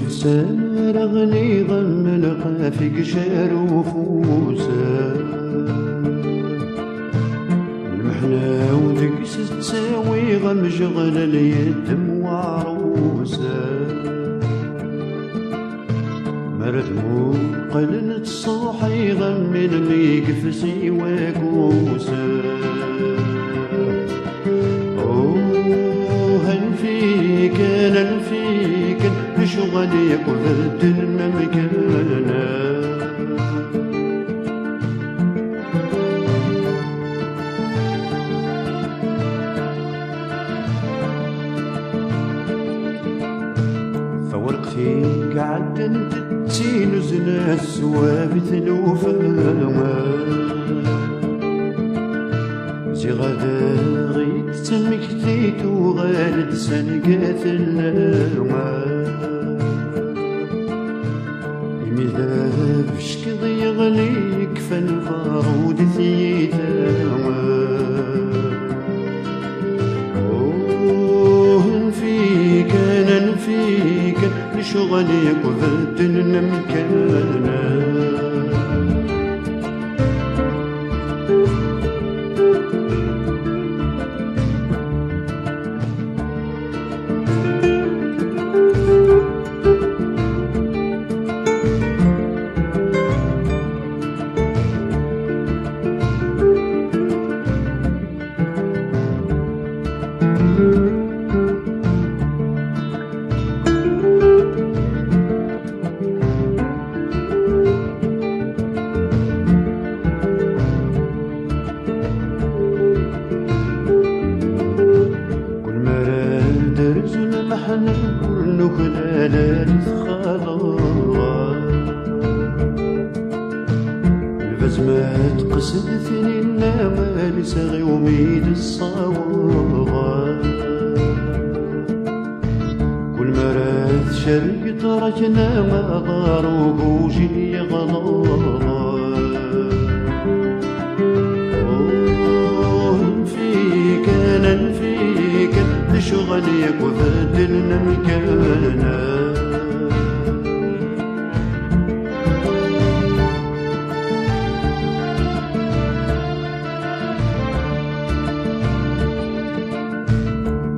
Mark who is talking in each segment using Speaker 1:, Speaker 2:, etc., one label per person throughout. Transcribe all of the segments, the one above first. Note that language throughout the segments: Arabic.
Speaker 1: وثسان رغني ضم القافق شار وفوسا المحنا ودقس تساوي غم شغل اليتم وعروسا مرد مقلن تصوحي غم الميقف سوى كوسا هنفيك ننفيك شغلي قلت الممكنة فورقتي قعدت تتسين وزنا السوابت الوفاما زي غدا غيت تمكتيت وغالد سنقات اللرما المذاب شكض يغليك فالبارود ثيتاما نفيك انا نفيك لشغلي قبلت المكانه كل خلال خلاص البزمات قصد ثنين مال سغي وميد الصواب كل مرات شرق تركنا ما ضاروا بوجي غلاظ نفيك انا نفيك لشغلي وبدلنا مكانه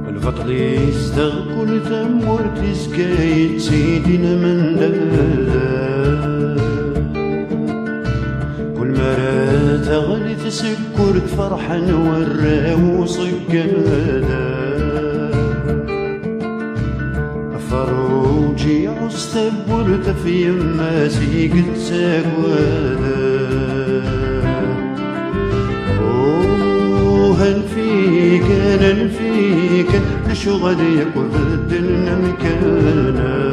Speaker 1: الفضل يستغل تمور تسكايت سيدنا من دلال كل مرة تغلي تسكر فرحا وراه صقادا فروجي عصتب ورتف يما سيقت ساقوادا هنفيك انا نفيك لشغلي وبدلنا مكانه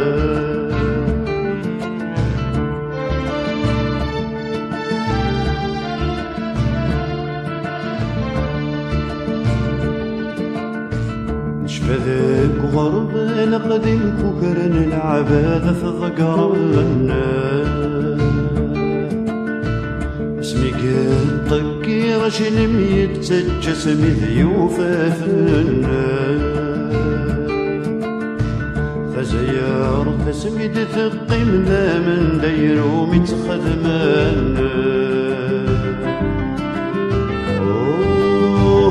Speaker 1: شفذك غرب لقدم كوكرن العبادة في ذقرنا اسمي قطك رجل ميت سجس ذيوف فنا فزيارت اسمي تثقم ذا من دير ومتخدمنا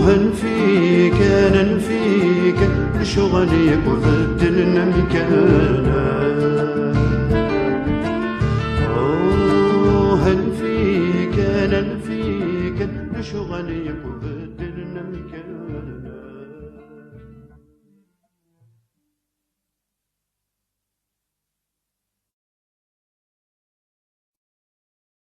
Speaker 1: هنفيك انا نفيك شغلي وبدلنا مكانه هنفيك انا نفيك شغلي